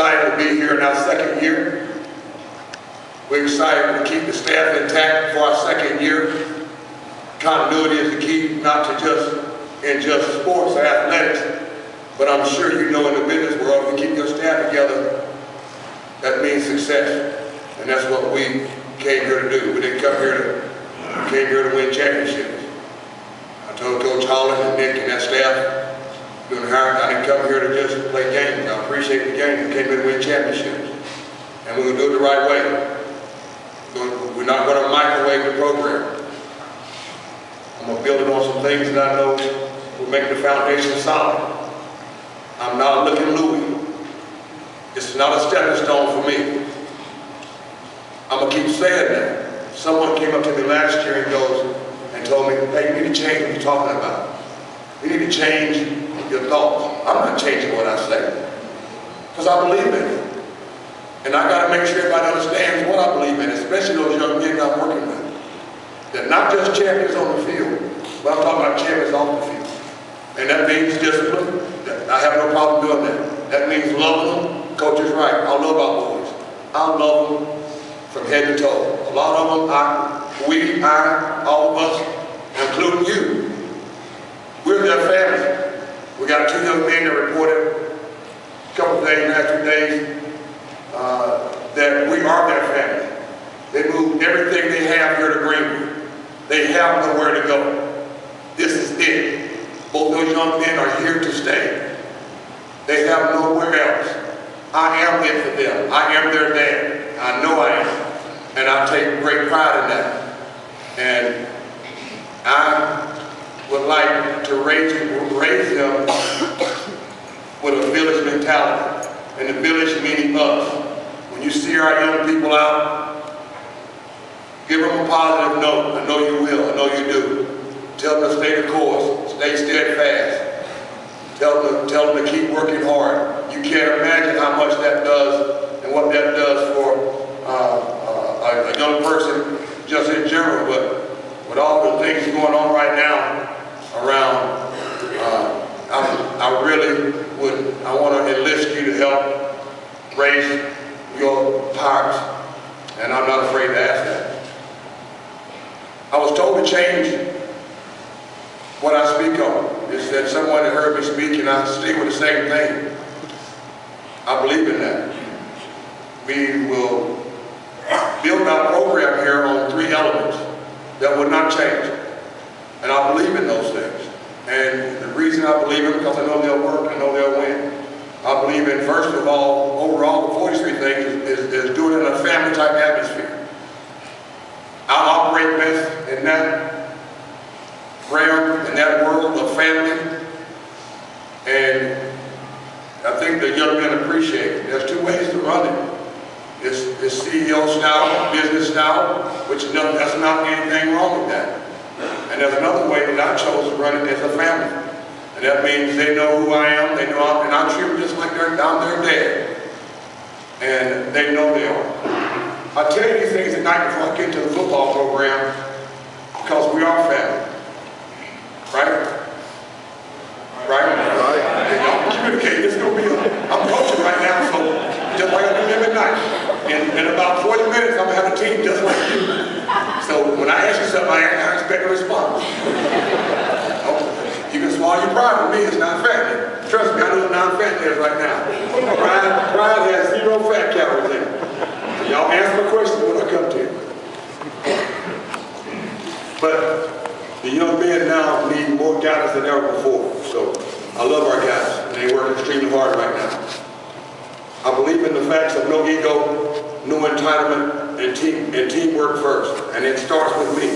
excited to be here in our second year. We're excited to keep the staff intact for our second year. Continuity is the key, not to just sports or athletics, but I'm sure you know in the business world, if you keep your staff together, that means success. And that's what we came here to do. We didn't come here to win championships. I told Coach Holland and Nick and that staff doing hiring, I didn't come here to just play games. I appreciate the game. We came here to win championships. And we're going to do it the right way. We're not going to microwave the program. I'm going to build it on some things that I know will make the foundation solid. I'm not looking Louis. It's not a stepping stone for me. I'm going to keep saying that. Someone came up to me last year and told me, hey, you need to change what you're talking about. You need to change your thoughts. I'm not changing what I say, because I believe in it. And I got to make sure everybody understands what I believe in, especially those young men I'm working with. They're not just champions on the field, but I'm talking about champions off the field. And that means discipline. I have no problem doing that. That means loving them. Coach is right. I love our boys. I love them from head to toe. A lot of them, all of us, including you, we're their family. We got 2 young men that reported a couple of days, last 2 days, that we are their family. They moved everything they have here to Greenwood. They have nowhere to go. This is it. Both those young men are here to stay. They have nowhere else. I am it for them. I am their dad. I know I am. And I take great pride in that. And I would like to raise them with a village mentality. And the village meaning us. When you see our young people out, give them a positive note. I know you will. I know you do. Tell them to stay the course. Stay steadfast. Tell them to keep working hard. You can't imagine how much that does and what that does for a young person just in general. But with all the things going on right now around, I want to enlist you to help raise your hearts. And I'm not afraid to ask that. I was told to change what I speak on. It's that someone that heard me speak and I stick with the same thing. I believe in that. We will build our program here on 3 elements that will not change. And I believe in those things. And the reason I believe in, because I know they'll work, I know they'll win. I believe in, first of all, overall, the 43 things is doing it in a family type atmosphere. I operate best in that realm, in that world of family. And I think the young men appreciate it. There's 2 ways to run it. It's CEO style, business style, which that's not anything wrong with that. And there's another way that I chose to run it as a family. And that means they know who I am, they know and I treat them just like I'm their dad. And they know they are. I tell you these things at night before I get into the football program, because we are family. Right? Right? And y'all communicate. This is going to be I'm coaching right now, so just like I do every night. In about 40 minutes, I'm going to have a team just like you. So when I ask you something, I expect a response. You can swallow your pride with me, it's not family. Trust me, I know what non-family is right now. Pride has 0 fat calories in it. So y'all answer my question when I come to you. But the young men now need more guidance than ever before. So I love our guys, and they work extremely hard right now. I believe in the facts of no ego, no entitlement, and teamwork first. And it starts with me.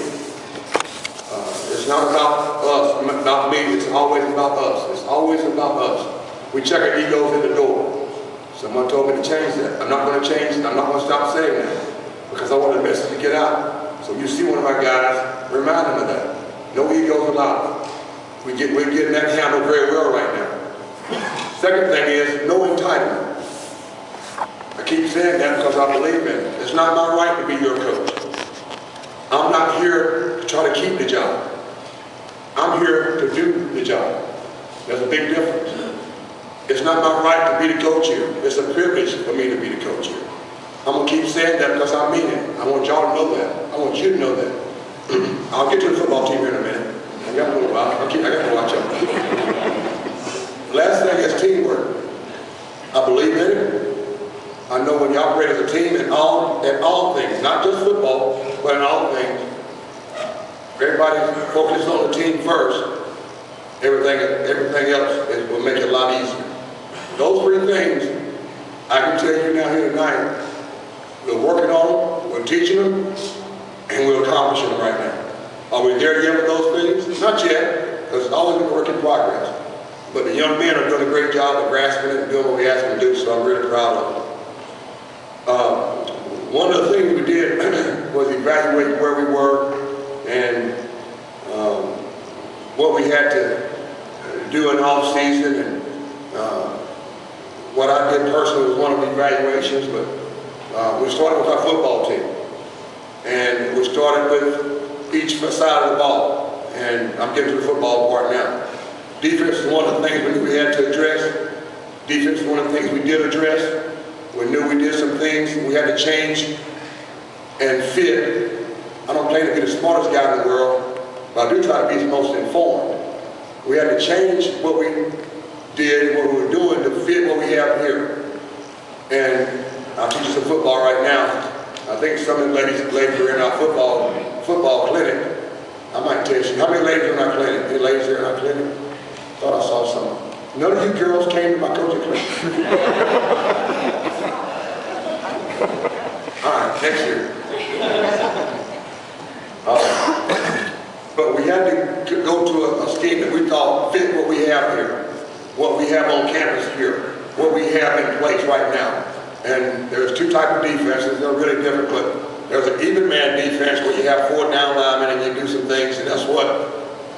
It's not about us, not me. It's always about us. It's always about us. We check our egos at the door. Someone told me to change that. I'm not going to change it. I'm not going to stop saying that because I want the message to get out. So you see one of our guys, remind them of that. No egos allowed. We're getting that handled very well right now. Second thing is no entitlement. I keep saying that because I believe in it. It's not my right to be your coach. I'm not here to try to keep the job. I'm here to do the job. There's a big difference. It's not my right to be the coach here. It's a privilege for me to be the coach here. I'm going to keep saying that because I mean it. I want y'all to know that. I want you to know that. I'll get to the football team here in a minute. I got a little while. I got to watch out. Last thing is teamwork. I believe in it. I know when you operate as a team in all things, not just football, but in all things, everybody focuses on the team first. Everything else will make it a lot easier. Those three things, I can tell you now here tonight, we're working on them, we're teaching them, and we're accomplishing them right now. Are we there yet with those things? Not yet, because it's always a work in progress. But the young men are doing a great job of grasping it and doing what we asked them to do, so I'm really proud of them. One of the things we did was evaluate where we were and what we had to do in off season, and what I did personally was one of the evaluations, but we started with our football team, and we started with each side of the ball, and I'm getting to the football part now. Defense is one of the things we knew we had to address. Defense is one of the things we did address. We knew we did some things we had to change and fit. I don't claim to be the smartest guy in the world, but I do try to be the most informed. We had to change what we did and what we were doing to fit what we have here. And I'll teach you some football right now. I think some of the ladies are in our football clinic. I might tell you, how many ladies are in our clinic? Any ladies here in our clinic? Thought I saw some. None of you girls came to my coaching clinic. All right, next year. But we had to go to a scheme that we thought fit what we have here, what we have on campus here, what we have in place right now. And there's two types of defenses. They're really different, but there's an even man defense where you have 4 down linemen and you do some things, and that's what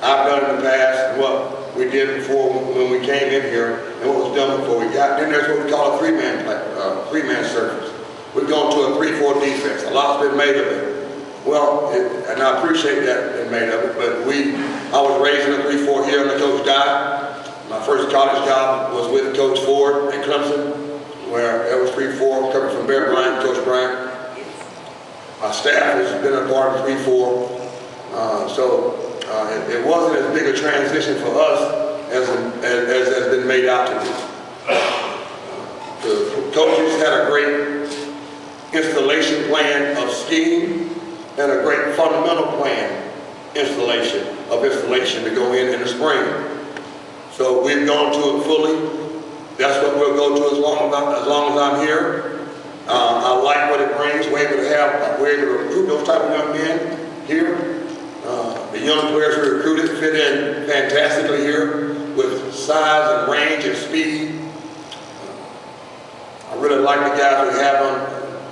I've done in the past and what we did before when we came in here and what was done before we got. Then there's what we call a three-man surface. We've gone to a 3-4 defense. A lot's been made of it. Well, and I appreciate that been made of it, but I was raised in a 3-4 here when the coach died. My first college job was with Coach Ford at Clemson, where that was 3-4, coming from Bear Bryant, Coach Bryant. My staff has been a part of 3-4, it wasn't as big a transition for us as has been made out to be. The coaches had a great installation plan of scheme and a great fundamental plan installation to go in the spring. So we've gone to it fully. That's what we'll go to as long as I'm here. I like what it brings. We're able to recruit those type of young men here. The young players we recruited fit in fantastically here with size and range and speed. I really like the guys we have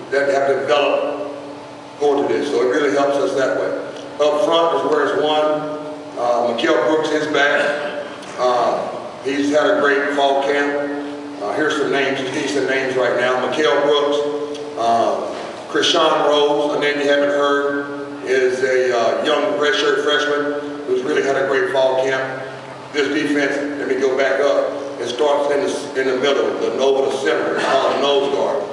that have developed going to this, so it really helps us that way. Up front is where it's won. Mikael Brooks is back. He's had a great fall camp. Here's some names, decent names right now. Mikael Brooks, Krishan Rose, a name you haven't heard, is a young redshirt freshman who's really had a great fall camp. This defense, let me go back up. It starts in the middle, over the center. It's called a nose guard.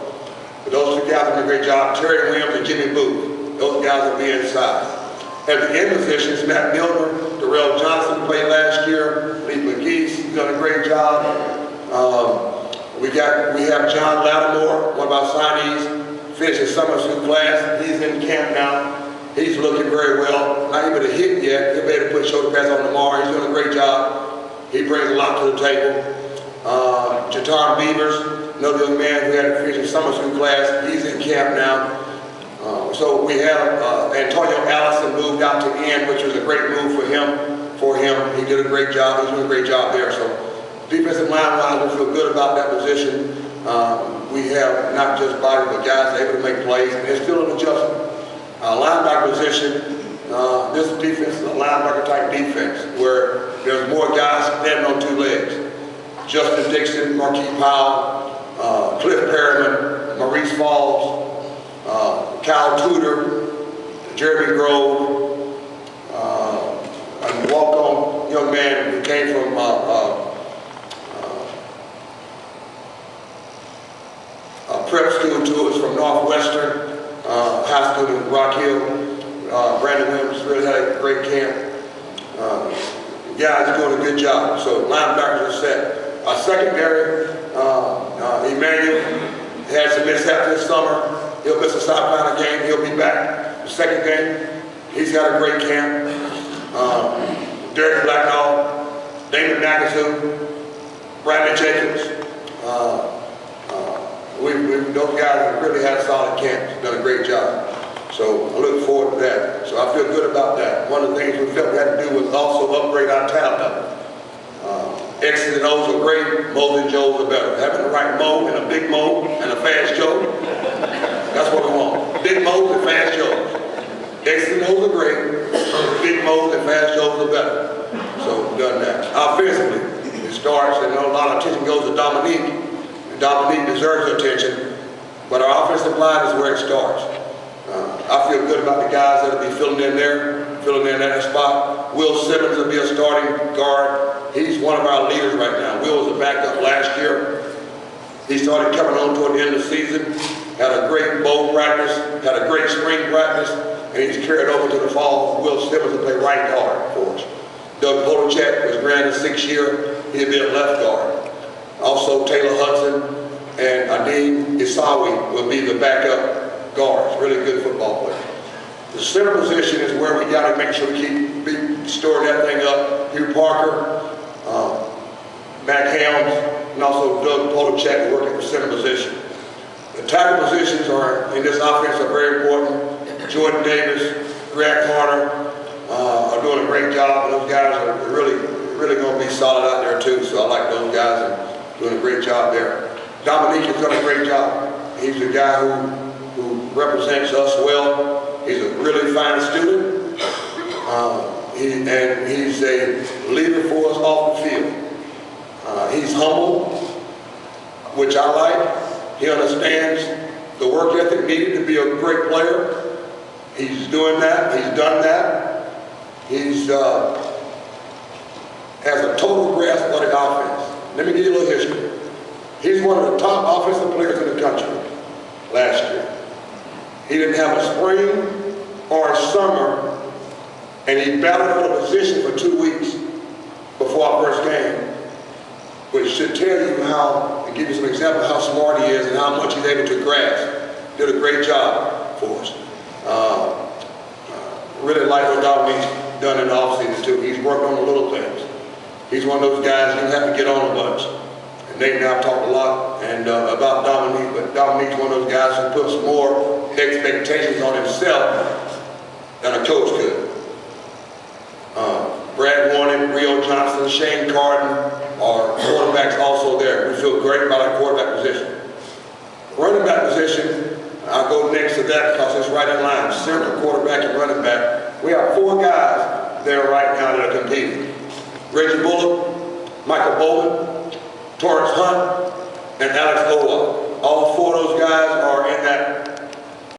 But those two guys have done a great job. Terry Williams and Jimmy Booth. Those guys will be inside. At the end positions, Matt Milner, Darrell Johnson played last year. Lee McGee's done a great job. We have John Lattimore, one of our signees, finished his summer school class. He's in camp now. He's looking very well. Not able to hit yet. He'll be able to put shoulder pads on tomorrow. He's doing a great job. He brings a lot to the table. Jatar Beavers, another young man who had to finish his summer school class. He's in camp now. So we have Antonio Allison moved out to end, which was a great move for him. He did a great job. He's doing a great job there. So defensive line-wise, we feel good about that position. We have not just bodies, but guys able to make plays, and it's still an adjustment. Linebacker position, this defense is a linebacker-type defense where there's more guys standing on 2 legs. Justin Dixon, Marquis Powell, Cliff Perriman, Maurice Falls, Kyle Tudor, Jeremy Grove, a walk-on young man who came from two to us from Northwestern High School in Rock Hill. Brandon Williams really had a great camp. Guys are doing a good job. So linebackers are set. Our secondary, Emmanuel had some mishap this summer. He'll miss a South Carolina game. He'll be back. The second game, he's got a great camp. Derek Blacknall, Damon Nakasu, Brandon Jacobs. Those guys have really had a solid camp. They've done a great job. So I look forward to that. So I feel good about that. One of the things we felt we had to do was also upgrade our talent level. X's and O's are great, Mo's and Joe's are better. Having the right Mo and a big Mo and a fast Joe, that's what we want. Big Mo's and fast Joe's. X's and O's are great, big Mo's and fast Joe's are better. So we've done that. Offensively, it starts, and a lot of attention goes to Dominique. And Dominique deserves attention, but our offensive line is where it starts. I feel good about the guys that will be filling in that spot. Will Simmons will be a starting guard. He's one of our leaders right now. Will was a backup last year. He started coming on toward the end of the season, had a great bowl practice, had a great spring practice, and he's carried over to the fall. Will Simmons will play right guard for us. Doug Polachek was granted 6th year. He'll be a left guard. Also, Taylor Hudson and Adeem Isawi will be the backup guards, really good football players. The center position is where we got to make sure we keep storing that thing up. Hugh Parker, Mac Helms, and also Doug Polachek work at the center position. The tackle positions are in this offense are very important. Jordan Davis, Grant Carter are doing a great job. Those guys are really going to be solid out there too. So I like those guys and doing a great job there. Dominique has done a great job. He's a guy who represents us well. He's a really fine student, and he's a leader for us off the field. He's humble, which I like. He understands the work ethic needed to be a great player. He's doing that. He's done that. He's has a total grasp of the offense. Let me give you a little history. He's one of the top offensive players in the country last year. He didn't have a spring or a summer, and he battled for the position for 2 weeks before our first game, which should tell you how, and give you some example of how smart he is and how much he's able to grasp. Did a great job for us. Really like what Dominique's done in the offseason too. He's worked on the little things. He's one of those guys you have to get on a bunch. Nate and I have talked a lot about Dominique, but Dominique's one of those guys who puts more expectations on himself than a coach could. Brad Warren, Rio Johnson, Shane Carden are quarterbacks also there. We feel great about our quarterback position. Running back position, I'll go next to that because it's right in line. Center, quarterback, and running back. We have 4 guys there right now that are competing. Reggie Bullock, Michael Bolden, Torrance Hunt, and Alex Owa. All 4 of those guys are in that